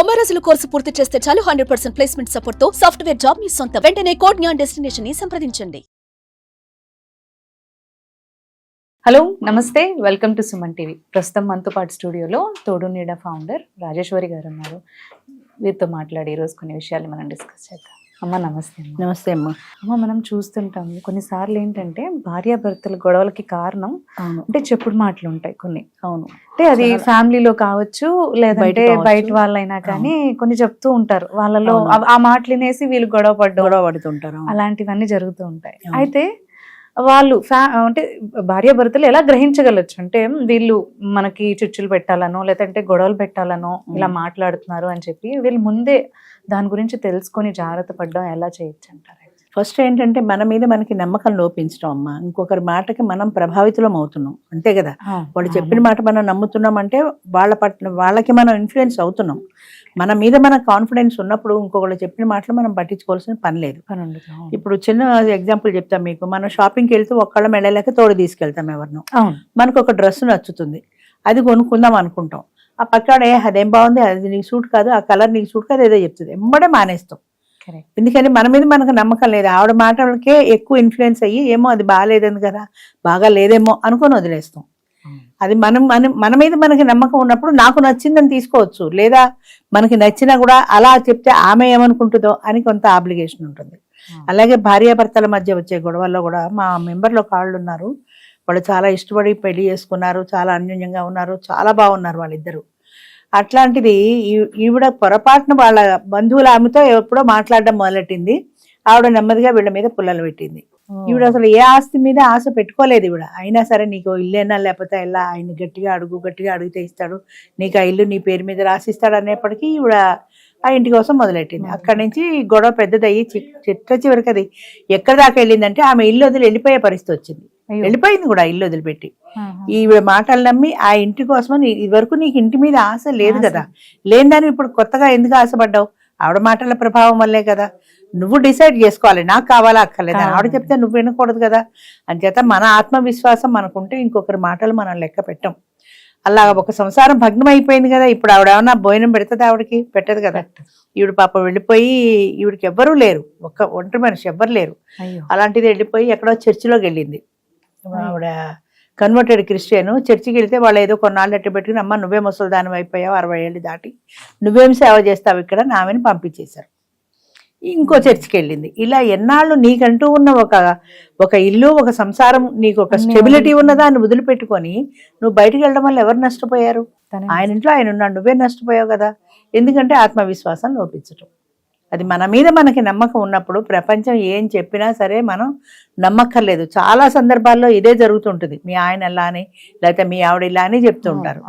90 రోజుల కోర్సు పూర్తి చేస్తే చాలు 100% ప్లేస్మెంట్ సపోర్ట్ తో సాఫ్ట్వేర్ జాబ్ మీ సొంతం. వెంటనే కోడ్ జ్ఞాన్ డెస్టినేషన్ ని సంప్రదించండి. హలో నమస్తే, వెల్కమ్ టు సుమన్ టీవీ. ప్రస్తుతం మనతో పాటు స్టూడియోలో తోడు నీడ ఫౌండర్ రాజేశ్వరి గారు ఉన్నారు. వీరితో మాట్లాడి ఈరోజు కొన్ని విషయాలు మనం డిస్కస్ చేద్దాం. అమ్మ నమస్తే. నమస్తే అమ్మ. అమ్మ, మనం చూస్తుంటాం కొన్నిసార్లు ఏంటంటే భార్యాభర్తల గొడవలకి కారణం అంటే చెప్పుడు మాటలు ఉంటాయి కొన్ని. అవును, అంటే అది ఫ్యామిలీలో కావచ్చు, లేదంటే బయట వాళ్ళైనా కానీ కొన్ని చెప్తూ ఉంటారు. వాళ్ళలో ఆ మాటలు వినేసి వీళ్ళు గొడవ పడుతుంటారు. అలాంటివన్నీ జరుగుతూ ఉంటాయి. అయితే వాళ్ళు అంటే భార్యాభర్తలు ఎలా గ్రహించగలచ్చు అంటే వీళ్ళు మనకి చిచ్చులు పెట్టాలనో లేదంటే గొడవలు పెట్టాలనో ఇలా మాట్లాడుతున్నారు అని చెప్పి వీళ్ళు ముందే దాని గురించి తెలుసుకొని జాగ్రత్త పడడం ఎలా చేయొచ్చు అంటారు? ఫస్ట్ ఏంటంటే మన మీద మనకి నమ్మకం లోపించడం అమ్మ. ఇంకొకరి మాటకి మనం ప్రభావితం అవుతున్నాం, అంతే కదా. వాళ్ళు చెప్పిన మాట మనం నమ్ముతున్నాం అంటే వాళ్ళకి మనం ఇన్ఫ్లుయెన్స్ అవుతున్నాం. మన మీద మన కాన్ఫిడెన్స్ ఉన్నప్పుడు ఇంకొకళ్ళు చెప్పిన మాటలు మనం పట్టించుకోవాల్సిన పని లేదు. ఇప్పుడు చిన్న ఎగ్జాంపుల్ చెప్తాం మీకు. మనం షాపింగ్కి వెళ్తే ఒక్కళ్ళం వెళ్ళలేక తోడు తీసుకెళ్తాం ఎవరినో. మనకు ఒక డ్రెస్ నచ్చుతుంది, అది కొనుక్కుందాం అనుకుంటాం. ఆ పక్కడే అదేం బాగుంది, అది నీకు సూట్ కాదు, ఆ కలర్ నీకు సూట్ కాదు, ఏదో చెప్తుంది, ఎంబడే మానేస్తాం. ఎందుకని మన మీద మనకు నమ్మకం లేదు. ఆవిడ మాటలకే ఎక్కువ ఇన్ఫ్లుయెన్స్ అయ్యి ఏమో అది బాగాలేదని కదా, బాగా లేదేమో అనుకొని వదిలేస్తాం. అది మన మీద మనకి నమ్మకం ఉన్నప్పుడు నాకు నచ్చిందని తీసుకోవచ్చు, లేదా మనకి నచ్చినా కూడా అలా చెప్తే ఆమె ఏమనుకుంటుందో అని కొంత ఆబ్లిగేషన్ ఉంటుంది. అలాగే భార్యాభర్తల మధ్య వచ్చే గొడవల్లో కూడా మా మెంబర్లో కాళ్ళు ఉన్నారు. వాళ్ళు చాలా ఇష్టపడి పెళ్లి చేసుకున్నారు, చాలా అన్యోన్యంగా ఉన్నారు, చాలా బాగున్నారు వాళ్ళిద్దరు. అట్లాంటిది ఈవిడ పొరపాటున వాళ్ళ బంధువుల ఆమెతో ఎప్పుడో మాట్లాడడం మొదలెట్టింది. ఆవిడ నెమ్మదిగా వీళ్ళ మీద పుల్లలు పెట్టింది. ఈవిడ అసలు ఏ ఆస్తి మీద ఆశ పెట్టుకోలేదు ఈవిడ. అయినా సరే నీకు ఇల్లేనా లేకపోతే ఎలా, ఆయన గట్టిగా అడిగితే ఇస్తాడు, నీకు ఆ ఇల్లు నీ పేరు మీద రాసిస్తాడు అనేప్పటికీ ఈవిడ ఆ ఇంటి కోసం మొదలెట్టింది. అక్కడి నుంచి గొడవ పెద్దదయ్యి చివరికి అది ఎక్కడి దాకా వెళ్ళిందంటే ఆమె ఇల్లు వదిలి వెళ్ళిపోయే పరిస్థితి వచ్చింది. వెళ్ళిపోయింది కూడా ఇల్లు వదిలిపెట్టి. ఈవిడ మాటలు నమ్మి ఆ ఇంటి కోసమని ఇదివరకు నీకు ఇంటి మీద ఆశ లేదు కదా, లేదని ఇప్పుడు కొత్తగా ఎందుకు ఆశపడ్డావు? ఆవిడ మాటల ప్రభావం వల్లే కదా. నువ్వు డిసైడ్ చేసుకోవాలి, నాకు కావాలా అక్కర్లేదా. ఆవిడ చెప్తే నువ్వు వినకూడదు కదా. అంచేత మన ఆత్మవిశ్వాసం మనకుంటే ఇంకొకరి మాటలు మనం లెక్క పెట్టం. అలా ఒక సంసారం భగ్నం అయిపోయింది కదా. ఇప్పుడు ఆవిడ ఏమన్నా భోజనం పెడుతుంది? ఆవిడకి పెట్టదు కదా. ఈవిడ పాప వెళ్ళిపోయి, ఈవిడికి ఎవ్వరూ లేరు, ఒంటరి మనిషి ఎవ్వరు లేరు. అలాంటిది వెళ్ళిపోయి ఎక్కడో చర్చిలోకి వెళ్ళింది. ఆవిడ కన్వర్టెడ్ క్రిస్టియన్. చర్చికి వెళ్తే వాళ్ళు ఏదో కొన్నాళ్ళు ఎట్టు పెట్టుకుని, అమ్మ నువ్వే ముసలిదానం అయిపోయావు, 60 ఏళ్ళు దాటి నువ్వేం సేవ చేస్తావు ఇక్కడ, నామని పంపించేశారు. ఇంకో చర్చికి వెళ్ళింది. ఇలా ఎన్నాళ్ళు నీకంటూ ఉన్న ఒక ఇల్లు, ఒక సంసారం, నీకు ఒక స్టెబిలిటీ ఉన్నదా అని వదిలిపెట్టుకొని నువ్వు బయటకు వెళ్ళడం వల్ల ఎవరు నష్టపోయారు? ఆయన ఇంట్లో ఆయన ఉన్నాడు, నువ్వే నష్టపోయావు కదా. ఎందుకంటే ఆత్మవిశ్వాసం లోపించటం. అది మన మీద మనకి నమ్మకం ఉన్నప్పుడు ప్రపంచం ఏం చెప్పినా సరే మనం నమ్మక్కర్లేదు. చాలా సందర్భాల్లో ఇదే జరుగుతుంటుంది. మీ ఆయన ఎలా అని, లేకపోతే మీ ఆవిడ ఇలా అని చెప్తూ ఉంటారు.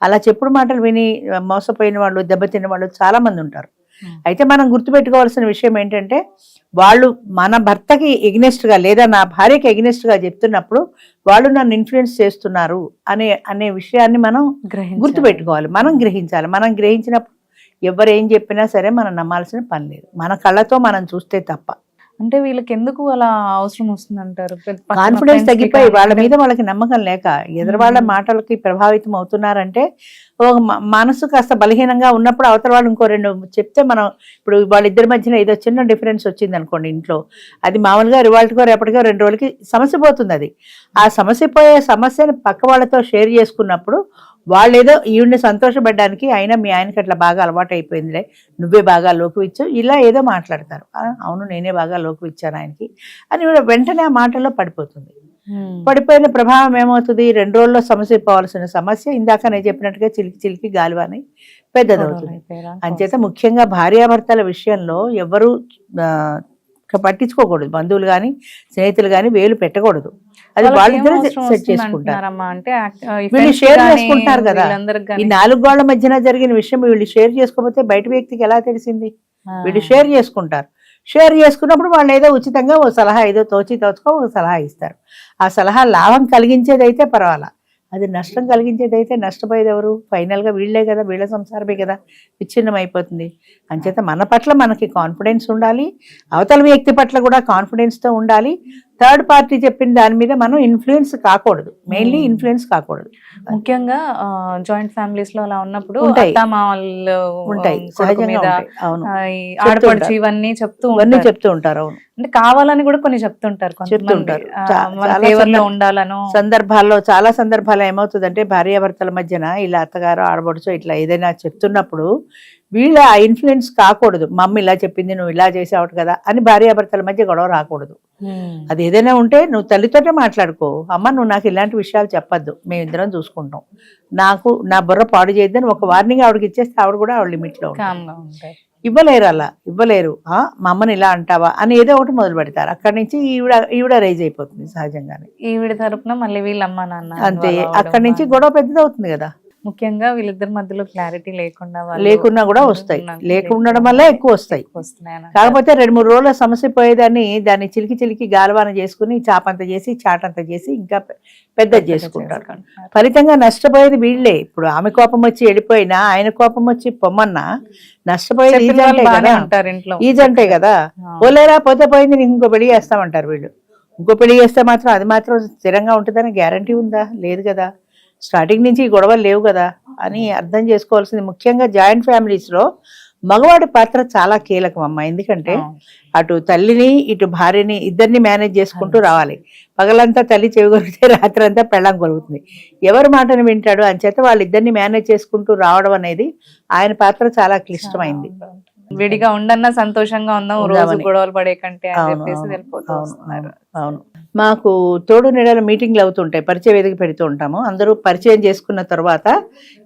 అలా చెప్పుడు మాటలు విని మోసపోయిన వాళ్ళు, దెబ్బతిన్న వాళ్ళు చాలా మంది ఉంటారు. అయితే మనం గుర్తుపెట్టుకోవాల్సిన విషయం ఏంటంటే, వాళ్ళు మన భర్తకి ఎగ్నెస్ట్ గా లేదా నా భార్యకి ఎగ్నెస్ట్ గా చెప్తున్నప్పుడు వాళ్ళు నన్ను ఇన్ఫ్లుయెన్స్ చేస్తున్నారు అనే విషయాన్ని మనం గుర్తుపెట్టుకోవాలి, మనం గ్రహించాలి. మనం గ్రహించినప్పుడు ఎవరు ఏం చెప్పినా సరే మనం నమ్మాల్సిన పని లేదు, మన కళ్ళతో మనం చూస్తే తప్ప. అంటే వీళ్ళకి ఎందుకు అలా అవసరం వస్తుంది అంటారు? కాన్ఫిడెన్స్ తగ్గిపోయి వాళ్ళ మీద వాళ్ళకి నమ్మకం లేక ఎదురు వాళ్ళ మాటలకి ప్రభావితం అవుతున్నారంటే, ఒక మనసు కాస్త బలహీనంగా ఉన్నప్పుడు అవతల వాళ్ళు ఇంకో రెండు చెప్తే మనం, ఇప్పుడు వాళ్ళిద్దరి మధ్యన ఏదో చిన్న డిఫరెన్స్ వచ్చింది అనుకోండి ఇంట్లో, అది మామూలుగా రివాల్ట్కో రేపటికో 2 రోజులకి సమస్య పోతుంది. అది ఆ సమస్య పోయే సమస్యని పక్క వాళ్ళతో షేర్ చేసుకున్నప్పుడు వాళ్ళు ఏదో ఈవిడ్ని సంతోషపడడానికి, అయినా మీ ఆయనకి అట్లా బాగా అలవాటు అయిపోయిందిలే, నువ్వే బాగా లోకు ఇచ్చు, ఇలా ఏదో మాట్లాడతారు. అవును నేనే బాగా లోకు ఇచ్చాను ఆయనకి అని వెంటనే ఆ మాటల్లో పడిపోతుంది. పడిపోయిన ప్రభావం ఏమవుతుంది? 2 రోజుల్లో సమస్య పోవాల్సిన సమస్య ఇందాక నేను చెప్పినట్టుగా చిలికి గాలివాని పెద్దదవుతుంది. అంచేత ముఖ్యంగా భార్యాభర్తల విషయంలో ఎవరు పట్టించుకోకూడదు. బంధువులు కానీ స్నేహితులు కానీ వేలు పెట్టకూడదు. అది వాళ్ళిద్దరూ సెట్ చేసుకుంటారు. వీళ్ళు షేర్ చేసుకుంటారు కదా. ఈ 4 గోళ్ల మధ్యన జరిగిన విషయం వీళ్ళు షేర్ చేసుకోకపోతే బయట వ్యక్తికి ఎలా తెలిసింది? వీళ్ళు షేర్ చేసుకుంటారు. షేర్ చేసుకున్నప్పుడు వాళ్ళు ఏదో ఉచితంగా ఓ సలహా, ఏదో తోచుకో ఒక సలహా ఇస్తారు. ఆ సలహా లాభం కలిగించేదైతే పర్వాలా, అది నష్టం కలిగించేదైతే నష్టపోయేది ఎవరు? ఫైనల్గా వీళ్ళే కదా, వీళ్ళ సంసారమే కదా విచ్ఛిన్నం అయిపోతుంది. అంచేత మన పట్ల మనకి కాన్ఫిడెన్స్ ఉండాలి, అవతల వ్యక్తి పట్ల కూడా కాన్ఫిడెన్స్తో ఉండాలి. థర్డ్ పార్టీ చెప్పిన దాని మీద మనం ఇన్ఫ్లుయెన్స్ కాకూడదు, మెయిన్లీ ఇన్ఫ్లుయెన్స్ కాకూడదు. ముఖ్యంగా జాయింట్ ఫ్యామిలీస్ లో అలా ఉన్నప్పుడు ఉంటాయి. అత్తమామలు ఉంటాయి, కొడుకు సహజంగా మీద, ఉంటాయి. అవును, ఈ ఆడపడుచు ఇవన్నీ ఇవన్నీ ఉంటారు. చెప్తూ ఉంటారు. అవును, అంటే కావాలని కూడా కొన్ని చెప్తుంటారు కొంతమంది. చెప్తుంటారు. మన చాలా ఫేవర్ లో ఉండాలను. చాలా సందర్భాల్లో ఏమవుతుందంటే భార్యాభర్తల మధ్యన ఇలా అత్తగారు ఆడబడుచో ఇట్లా ఏదైనా చెప్తున్నప్పుడు వీళ్ళ ఆ ఇన్ఫ్లుయెన్స్ కాకూడదు. మమ్మీ ఇలా చెప్పింది, నువ్వు ఇలా చేసావు కదా అని భార్యాభర్తల మధ్య గొడవ రాకూడదు. అది ఏదైనా ఉంటే నువ్వు తల్లితోనే మాట్లాడుకో, అమ్మ నువ్వు నాకు ఇలాంటి విషయాలు చెప్పొద్దు, మేమిద్దరం చూసుకుంటాం, నాకు నా బుర్ర పాడు చేయొద్దని ఒక వార్నింగ్ ఆవిడకి ఇచ్చేస్తే ఆవిడ కూడా ఆవిడ లిమిట్లో ఉంటుంది. కామ్గా ఉంటాయి. ఇవ్వలేరు, అలా ఇవ్వలేరు. మా అమ్మని ఇలా అంటావా అని ఏదో ఒకటి మొదలు పెడతారు. అక్కడి నుంచి ఈవిడ రైజ్ అయిపోతుంది సహజంగానే. ఈవిడ తరపున మళ్ళీ వీళ్ళ అమ్మ నాన్న అంతే, అక్కడి నుంచి గొడవ పెద్దది అవుతుంది కదా. ముఖ్యంగా వీళ్ళిద్దరి మధ్యలో క్లారిటీ లేకున్నా కూడా వస్తాయి, లేకుండడం వల్ల ఎక్కువ వస్తాయి. వస్తున్నాయి. కాకపోతే 2-3 రోజుల సమస్య దాన్ని చిలికి గాలవాన చేసుకుని చాపంత చేసి చాటంత చేసి ఇంకా పెద్దది చేసుకుంటారు. ఫలితంగా నష్టపోయేది వీళ్ళే. ఇప్పుడు ఆమె కోపం వచ్చి వెళ్ళిపోయినా, ఆయన కోపం వచ్చి పొమ్మన్నా నష్టపోయేది ఈ జంటే కదా. పోలేరా, పోతే పోయింది, నీకు ఇంకో పెళ్లి చేస్తామంటారు వీళ్ళు. ఇంకో పెళ్లి చేస్తే మాత్రం అది మాత్రం స్థిరంగా ఉంటుందని గ్యారంటీ ఉందా? లేదు కదా. స్టార్టింగ్ నుంచి ఈ గొడవలు లేవు కదా అని అర్థం చేసుకోవాల్సింది. ముఖ్యంగా జాయింట్ ఫ్యామిలీస్లో మగవాడి పాత్ర చాలా కీలకం అమ్మ. ఎందుకంటే అటు తల్లిని ఇటు భార్యని ఇద్దరిని మేనేజ్ చేసుకుంటూ రావాలి. పగలంతా తల్లి చెవిగొరిగితే రాత్రి అంతా పెళ్ళం కొరుగుతుంది. ఎవరి మాటను వింటాడు? అంచేత వాళ్ళిద్దరిని మేనేజ్ చేసుకుంటూ రావడం అనేది ఆయన పాత్ర చాలా క్లిష్టమైంది. విడిగా ఉండన్నా సంతోషంగా ఉందాం, రోజు గొడవలు పడే కంటే అని చెప్పేసి వెళ్ళిపోతూ వస్తున్నారు. అవును, మాకు తోడు నీడల మీటింగ్లు అవుతుంటాయి, పరిచయ వేదిక పెడుతూ ఉంటాము. అందరూ పరిచయం చేసుకున్న తర్వాత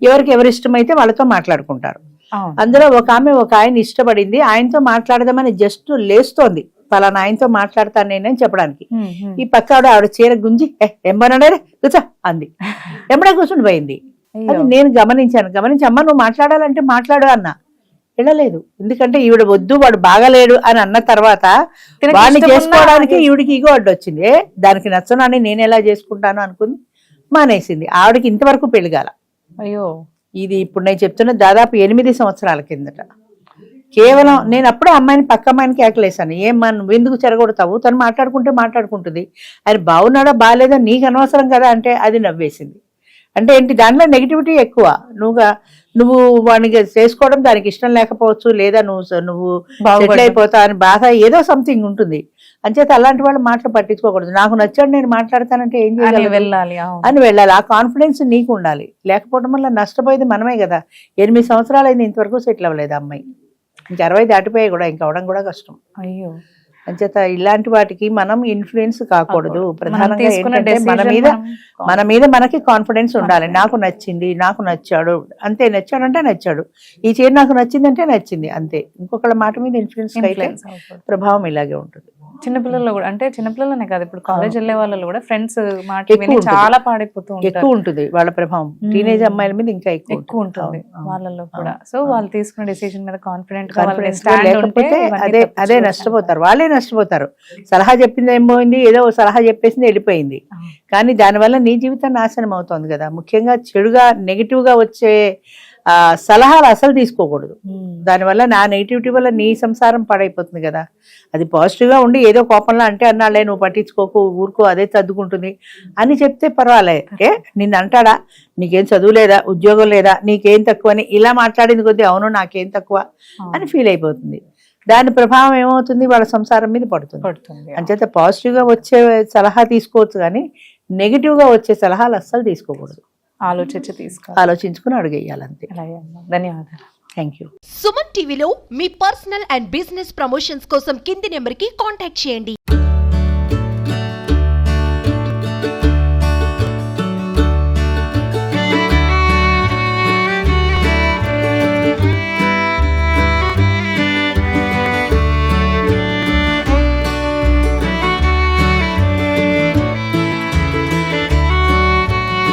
ఎవరికి ఎవరు ఇష్టమైతే వాళ్ళతో మాట్లాడుకుంటారు. అందులో ఒక ఆయన ఇష్టపడింది, ఆయనతో మాట్లాడదామని జస్ట్ లేస్తోంది, పలానా ఆయనతో మాట్లాడతాను నేనని చెప్పడానికి. ఈ పక్క ఆవిడ చీర గుంజి ఎంబనడే కూర్చో అంది, ఎంబడే కూర్చుని పోయింది. అది నేను గమనించి అమ్మ నువ్వు మాట్లాడాలంటే మాట్లాడు అన్నా. వెళ్ళలేదు, ఎందుకంటే ఈవిడ వద్దు వాడు బాగలేడు అని అన్న తర్వాత వాడిని చేసుకోవడానికి ఈవిడికి ఇగో అడ్డొచ్చింది. దానికి నచ్చనని నేను ఎలా చేసుకుంటాను అనుకుని మానేసింది. ఆవిడకి ఇంతవరకు పెళ్లిగాల. అయ్యో, ఇది ఇప్పుడు నేను చెప్తున్న దాదాపు 8 సంవత్సరాల కిందట. కేవలం నేను అప్పుడే అమ్మాయిని పక్క అమ్మాయిని కేకలేసాను, ఏమ్మా నువ్వు ఎందుకు చెరగొడతావు, తను మాట్లాడుకుంటుంది, ఆయన బాగున్నాడా బాగాలేదా నీకు అనవసరం కదా అంటే అది నవ్వేసింది. అంటే ఏంటి, దాంట్లో నెగిటివిటీ ఎక్కువ. నువ్వు వాడిని చేసుకోవడం దానికి ఇష్టం లేకపోవచ్చు, లేదా నువ్వు సెటిల్ అయిపోతావు అని బాధ ఏదో సంథింగ్ ఉంటుంది. అంచేత అలాంటి వాళ్ళు మాటలు పట్టించుకోకూడదు. నాకు నచ్చాడు నేను మాట్లాడతానంటే ఏం చేయాలి, వెళ్ళాలి అని వెళ్ళాలి. ఆ కాన్ఫిడెన్స్ నీకు ఉండాలి. లేకపోవడం వల్ల నష్టపోయేది మనమే కదా. 8 సంవత్సరాలు అయింది, ఇంతవరకు సెటిల్ అవ్వలేదు అమ్మాయి. ఇంకా 60 దాటిపోయాయి కూడా, ఇంకా అవడం కూడా కష్టం. అయ్యో, అంచేత ఇలాంటి వాటికి మనం ఇన్ఫ్లుయెన్స్ కాకూడదు. ప్రధానంగా ఏంటంటే మన మీద మనకి కాన్ఫిడెన్స్ ఉండాలి. నాకు నచ్చింది, నాకు నచ్చాడు, అంతే. నచ్చాడంటే నచ్చాడు, ఈ చీర నాకు నచ్చిందంటే నచ్చింది, అంతే. ఇంకొకళ్ళ మాట మీద ఇన్ఫ్లుయెన్స్ అయితే ప్రభావం ఇలాగే ఉంటుంది. చిన్నపిల్లల్లో కూడా, అంటే చిన్నపిల్లలనే కాదు, ఇప్పుడు కాలేజ్ వెళ్ళే వాళ్ళు కూడా ఫ్రెండ్స్ మాట విని చాలా పాడైపోతూ ఉంటారు. ఎక్కువ ఉంటుంది వాళ్ళ ప్రభావం. టీనేజ్ అమ్మాయిల మీద ఇంకా ఎక్కువ ఉంటుంది వాళ్ళలో కూడా. సో వాళ్ళు తీసుకున్న డెసిషన్ మీద కాన్ఫిడెంట్ లేకపోతే అదే నష్టపోతారు, వాళ్ళే నష్టపోతారు. సలహా చెప్పింది ఏం పోయింది, ఏదో సలహా చెప్పేసింది వెళ్ళిపోయింది, కానీ దానివల్ల నీ జీవితం నాశనం అవుతుంది కదా. ముఖ్యంగా చెడుగా నెగిటివ్ గా వచ్చే సలహాలు అసలు తీసుకోకూడదు. దానివల్ల నా నెగిటివిటీ వల్ల నీ సంసారం పాడైపోతుంది కదా. అది పాజిటివ్గా ఉండి ఏదో కోపంలో అంటే అన్నాళ్ళే నువ్వు పట్టించుకోకు, ఊరుకో, అదే తద్దుకుంటుంది అని చెప్తే పర్వాలే. నిన్ను అంటాడా, నీకేం చదువు లేదా, ఉద్యోగం లేదా, నీకేం తక్కువ అని ఇలా మాట్లాడింది కొద్దీ అవును నాకేం తక్కువ అని ఫీల్ అయిపోతుంది. దాని ప్రభావం ఏమవుతుంది, వాళ్ళ సంసారం మీద పడుతుంది. అంచేత పాజిటివ్గా వచ్చే సలహా తీసుకోవచ్చు, కానీ నెగిటివ్గా వచ్చే సలహాలు అస్సలు తీసుకోకూడదు. ఆలోచించుకుని అడుగేయాలంతే. ధన్యవాదాలు. Thank you. సుమన్ టీవీలో మీ పర్సనల్ అండ్ బిజినెస్ ప్రమోషన్స్ కోసం కింది నెంబర్కి కాంటాక్ట్ చేయండి.